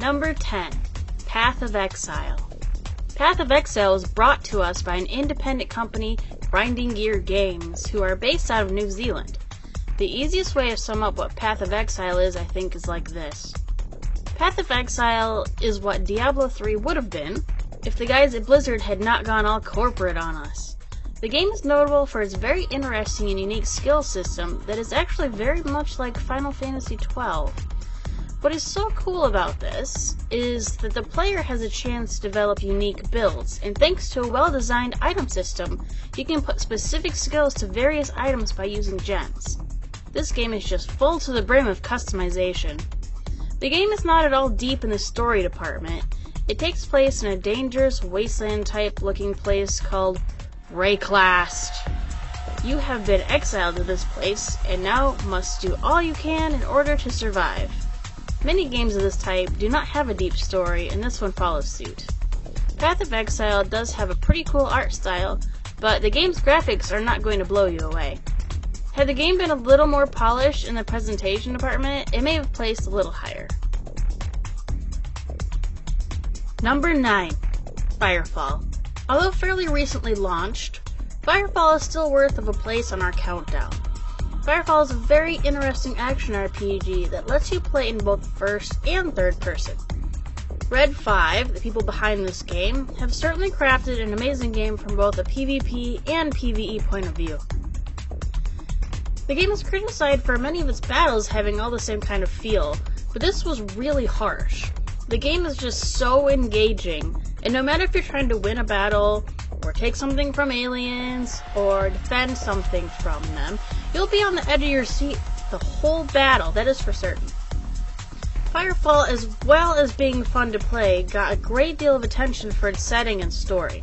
Number 10. Path of Exile. Path of Exile was brought to us by an independent company, Grinding Gear Games, who are based out of New Zealand. The easiest way to sum up what Path of Exile is, I think, is like this. Path of Exile is what Diablo 3 would have been if the guys at Blizzard had not gone all corporate on us. The game is notable for its very interesting and unique skill system that is actually very much like Final Fantasy XII. What is so cool about this is that the player has a chance to develop unique builds, and thanks to a well-designed item system, you can put specific skills to various items by using gens. This game is just full to the brim of customization. The game is not at all deep in the story department. It takes place in a dangerous wasteland-type looking place called Rayclast. You have been exiled to this place, and now must do all you can in order to survive. Many games of this type do not have a deep story, and this one follows suit. Path of Exile does have a pretty cool art style, but the game's graphics are not going to blow you away. Had the game been a little more polished in the presentation department, it may have placed a little higher. Number 9. Firefall. Although fairly recently launched, Firefall is still worth of a place on our countdown. Firefall is a very interesting action RPG that lets you play in both first and third person. Red 5, the people behind this game, have certainly crafted an amazing game from both a PvP and PvE point of view. The game is criticized for many of its battles having all the same kind of feel, but this was really harsh. The game is just so engaging, and no matter if you're trying to win a battle, or take something from aliens, or defend something from them, you'll be on the edge of your seat the whole battle, that is for certain. Firefall, as well as being fun to play, got a great deal of attention for its setting and story.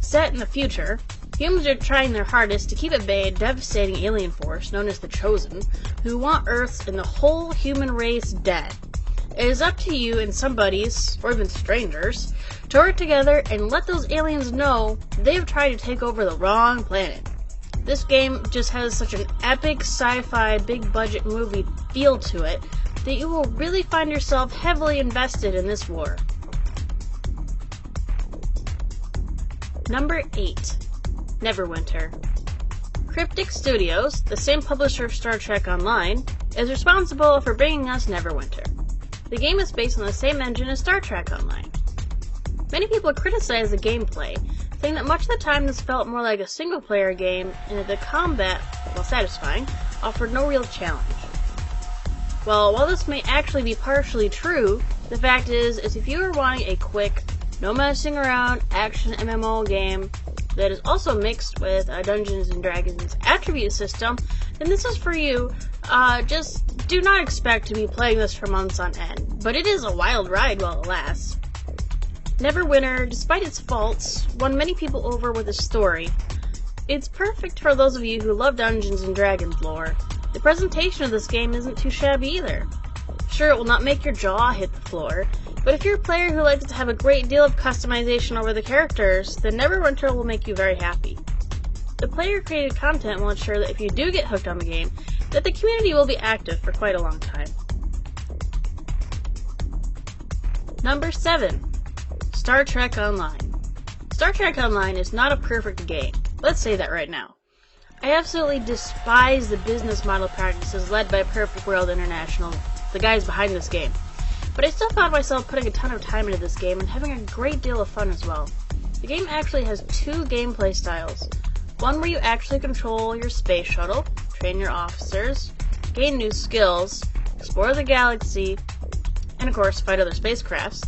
Set in the future, humans are trying their hardest to keep at bay a devastating alien force known as the Chosen, who want Earth and the whole human race dead. It is up to you and some buddies, or even strangers, to work together and let those aliens know they have tried to take over the wrong planet. This game just has such an epic sci-fi big budget movie feel to it that you will really find yourself heavily invested in this war. Number 8. Neverwinter. Cryptic Studios, the same publisher of Star Trek Online, is responsible for bringing us Neverwinter. The game is based on the same engine as Star Trek Online. Many people criticize the gameplay, saying that much of the time this felt more like a single-player game and that the combat, while satisfying, offered no real challenge. Well, while this may actually be partially true, the fact is if you are wanting a quick, no messing around action MMO game that is also mixed with a Dungeons & Dragons attribute system, then this is for you. Just do not expect to be playing this for months on end, but it is a wild ride while it lasts. Neverwinter, despite its faults, won many people over with its story. It's perfect for those of you who love Dungeons & Dragons lore. The presentation of this game isn't too shabby either. Sure, it will not make your jaw hit the floor, but if you're a player who likes to have a great deal of customization over the characters, then Neverwinter will make you very happy. The player-created content will ensure that if you do get hooked on the game, that the community will be active for quite a long time. Number 7. Star Trek Online. Star Trek Online is not a perfect game. Let's say that right now. I absolutely despise the business model practices led by Perfect World International, the guys behind this game. But I still found myself putting a ton of time into this game and having a great deal of fun as well. The game actually has 2 gameplay styles. One where you actually control your space shuttle, train your officers, gain new skills, explore the galaxy, and of course fight other spacecrafts.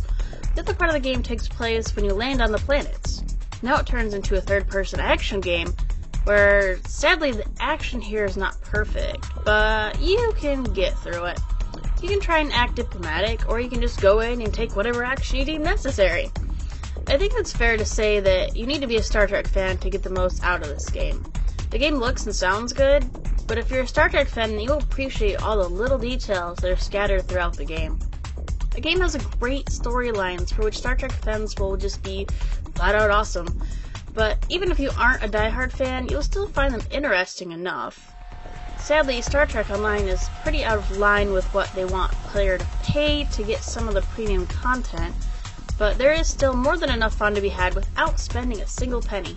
The other part of the game takes place when you land on the planets. Now it turns into a third-person action game, where sadly the action here is not perfect, but you can get through it. You can try and act diplomatic, or you can just go in and take whatever action you deem necessary. I think it's fair to say that you need to be a Star Trek fan to get the most out of this game. The game looks and sounds good, but if you're a Star Trek fan, you'll appreciate all the little details that are scattered throughout the game. The game has a great storylines for which Star Trek fans will just be flat out awesome, but even if you aren't a diehard fan, you'll still find them interesting enough. Sadly, Star Trek Online is pretty out of line with what they want player to pay to get some of the premium content, but there is still more than enough fun to be had without spending a single penny.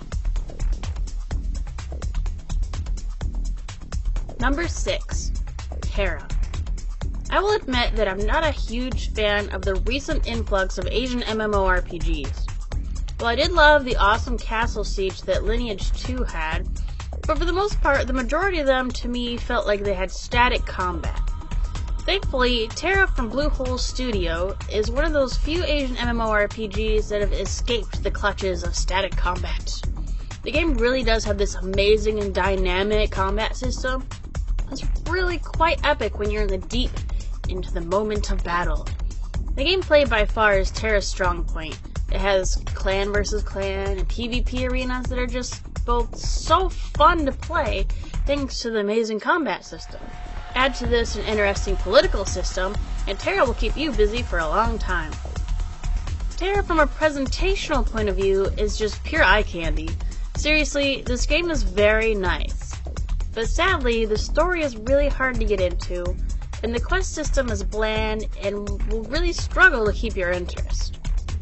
Number 6. Terra. I will admit that I'm not a huge fan of the recent influx of Asian MMORPGs. While I did love the awesome castle siege that Lineage 2 had, but for the most part, the majority of them to me felt like they had static combat. Thankfully, Terra from Blue Hole Studio is one of those few Asian MMORPGs that have escaped the clutches of static combat. The game really does have this amazing and dynamic combat system. It's really quite epic when you're in the deep into the moment of battle. The gameplay by far is Terra's strong point. It has clan versus clan and PvP arenas that are just both so fun to play thanks to the amazing combat system. Add to this an interesting political system, and Terra will keep you busy for a long time. Terra from a presentational point of view is just pure eye candy. Seriously, this game is very nice. But sadly, the story is really hard to get into, and the quest system is bland and will really struggle to keep your interest.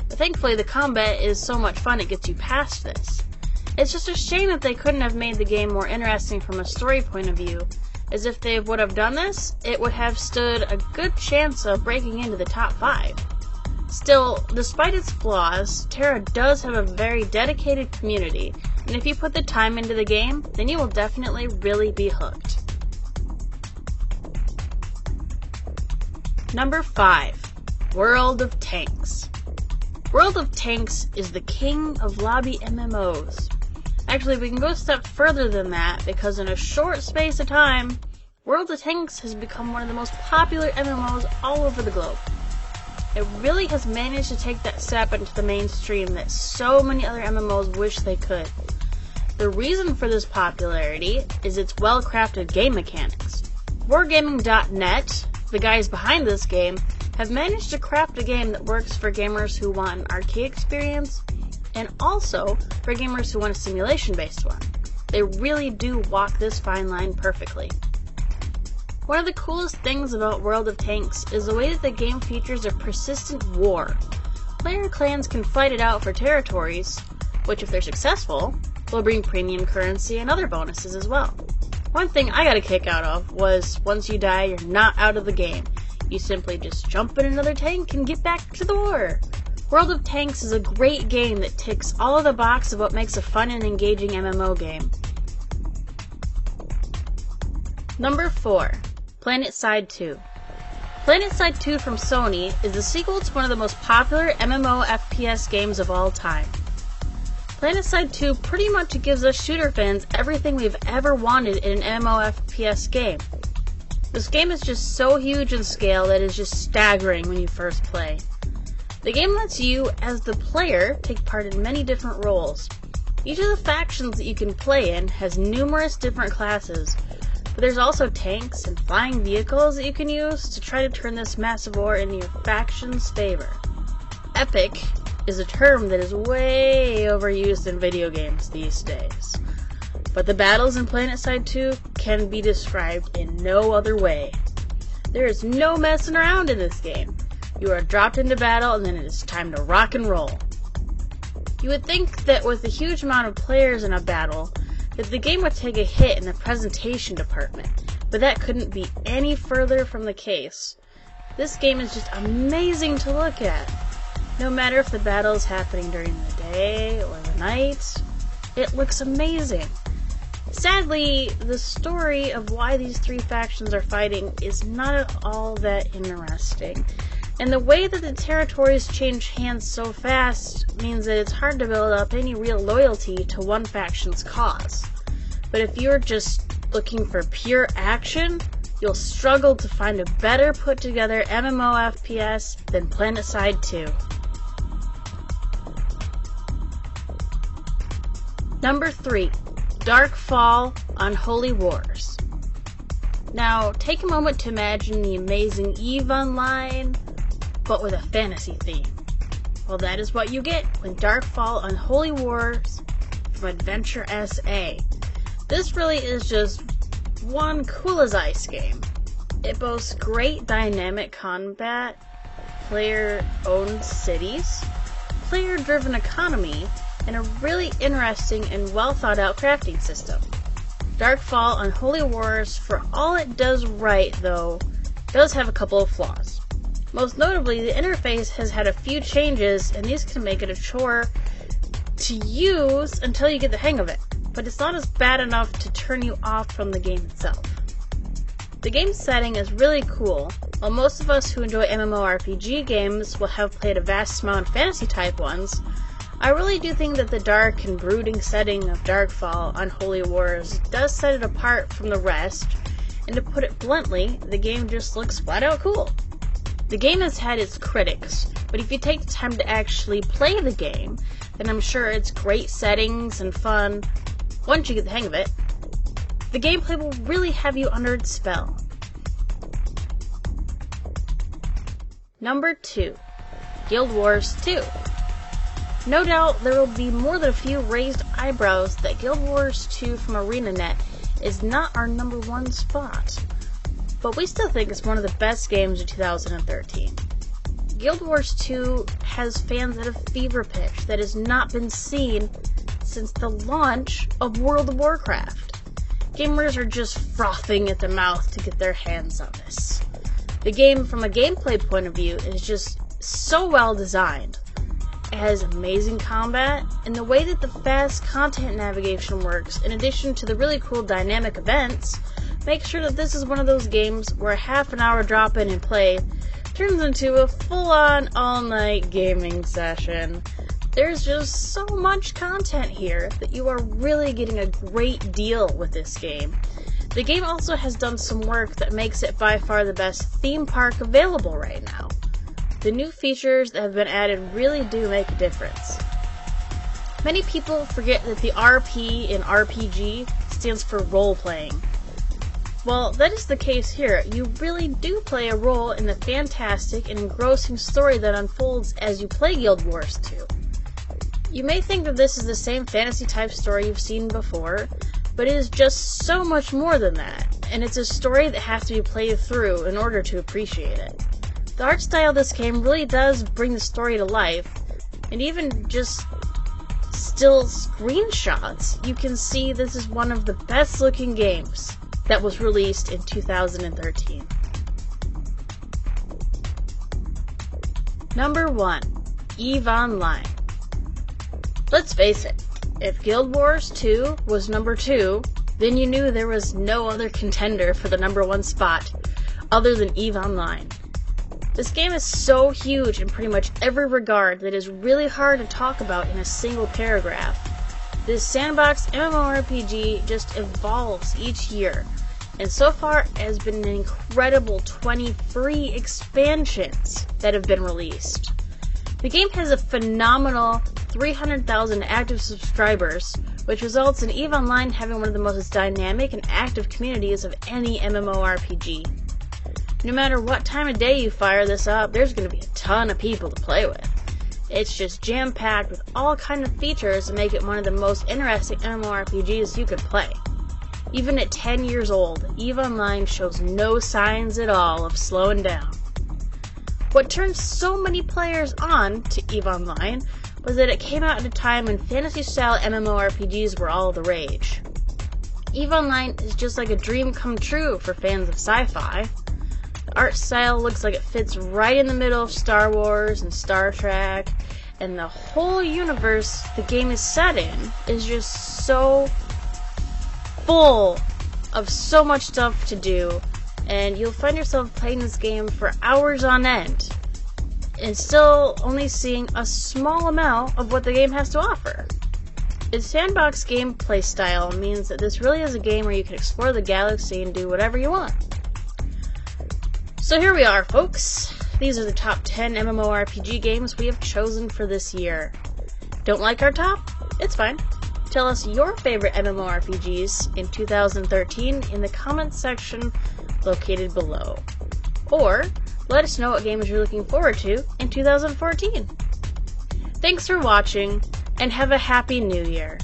But thankfully, the combat is so much fun it gets you past this. It's just a shame that they couldn't have made the game more interesting from a story point of view, as if they would have done this, it would have stood a good chance of breaking into the top 5. Still, despite its flaws, Terra does have a very dedicated community, and if you put the time into the game, then you will definitely really be hooked. Number 5. World of Tanks. World of Tanks is the king of lobby MMOs. Actually, we can go a step further than that, because in a short space of time, World of Tanks has become one of the most popular MMOs all over the globe. It really has managed to take that step into the mainstream that so many other MMOs wish they could. The reason for this popularity is its well-crafted game mechanics. Wargaming.net, the guys behind this game, have managed to craft a game that works for gamers who want an arcade experience, and also for gamers who want a simulation-based one. They really do walk this fine line perfectly. One of the coolest things about World of Tanks is the way that the game features a persistent war. Player clans can fight it out for territories, which if they're successful, will bring premium currency and other bonuses as well. One thing I got a kick out of was once you die, you're not out of the game. You simply just jump in another tank and get back to the war. World of Tanks is a great game that ticks all of the boxes of what makes a fun and engaging MMO game. Number 4. PlanetSide 2. PlanetSide 2 from Sony is the sequel to one of the most popular MMO FPS games of all time. PlanetSide 2 pretty much gives us shooter fans everything we've ever wanted in an MMO FPS game. This game is just so huge in scale that it's just staggering when you first play. The game lets you, as the player, take part in many different roles. Each of the factions that you can play in has numerous different classes, but there's also tanks and flying vehicles that you can use to try to turn this massive war in your faction's favor. Epic is a term that is way overused in video games these days. But the battles in PlanetSide 2 can be described in no other way. There is no messing around in this game. You are dropped into battle and then it is time to rock and roll. You would think that with the huge amount of players in a battle, that the game would take a hit in the presentation department, but that couldn't be any further from the case. This game is just amazing to look at. No matter if the battle is happening during the day or the night, it looks amazing. Sadly, the story of why these 3 factions are fighting is not at all that interesting. And the way that the territories change hands so fast means that it's hard to build up any real loyalty to one faction's cause. But if you're just looking for pure action, you'll struggle to find a better put together MMO FPS than PlanetSide 2. Number 3. Darkfall Unholy Wars. Now, take a moment to imagine the amazing EVE Online, but with a fantasy theme. Well, that is what you get when Darkfall Unholy Wars from Adventure SA. This really is just one cool as ice game. It boasts great dynamic combat, player-owned cities, player-driven economy, and a really interesting and well-thought-out crafting system. Darkfall Unholy Wars, for all it does right, though, does have a couple of flaws. Most notably, the interface has had a few changes, and these can make it a chore to use until you get the hang of it, but it's not as bad enough to turn you off from the game itself. The game setting is really cool. While most of us who enjoy MMORPG games will have played a vast amount of fantasy-type ones, I really do think that the dark and brooding setting of Darkfall Unholy Wars does set it apart from the rest, and to put it bluntly, the game just looks flat-out cool. The game has had its critics, but if you take the time to actually play the game, then I'm sure it's great settings and fun once you get the hang of it. The gameplay will really have you under its spell. Number 2. Guild Wars 2. No doubt there will be more than a few raised eyebrows that Guild Wars 2 from ArenaNet is not our number 1 spot, but we still think it's one of the best games of 2013. Guild Wars 2 has fans at a fever pitch that has not been seen since the launch of World of Warcraft. Gamers are just frothing at the mouth to get their hands on this. The game, from a gameplay point of view, is just so well designed. It has amazing combat, and the way that the fast content navigation works, in addition to the really cool dynamic events, makes sure that this is one of those games where a half an hour drop in and play turns into a full-on all-night gaming session. There's just so much content here that you are really getting a great deal with this game. The game also has done some work that makes it by far the best theme park available right now. The new features that have been added really do make a difference. Many people forget that the RP in RPG stands for role-playing. Well, that is the case here. You really do play a role in the fantastic and engrossing story that unfolds as you play Guild Wars 2. You may think that this is the same fantasy-type story you've seen before, but it is just so much more than that, and it's a story that has to be played through in order to appreciate it. The art style of this game really does bring the story to life, and even just still screenshots, you can see this is one of the best looking games that was released in 2013. Number 1. EVE Online. Let's face it, if Guild Wars 2 was number 2, then you knew there was no other contender for the number 1 spot other than EVE Online. This game is so huge in pretty much every regard that it is really hard to talk about in a single paragraph. This sandbox MMORPG just evolves each year, and so far it has been an incredible 20 free expansions that have been released. The game has a phenomenal 300,000 active subscribers, which results in EVE Online having one of the most dynamic and active communities of any MMORPG. No matter what time of day you fire this up, there's going to be a ton of people to play with. It's just jam-packed with all kinds of features to make it one of the most interesting MMORPGs you could play. Even at 10 years old, EVE Online shows no signs at all of slowing down. What turned so many players on to EVE Online was that it came out at a time when fantasy-style MMORPGs were all the rage. EVE Online is just like a dream come true for fans of sci-fi. The art style looks like it fits right in the middle of Star Wars and Star Trek, and the whole universe the game is set in is just so full of so much stuff to do, and you'll find yourself playing this game for hours on end, and still only seeing a small amount of what the game has to offer. Its sandbox gameplay style means that this really is a game where you can explore the galaxy and do whatever you want. So here we are, folks. These are the top 10 MMORPG games we have chosen for this year. Don't like our top? It's fine. Tell us your favorite MMORPGs in 2013 in the comments section located below. Or let us know what games you're looking forward to in 2014. Thanks for watching, and have a happy new year.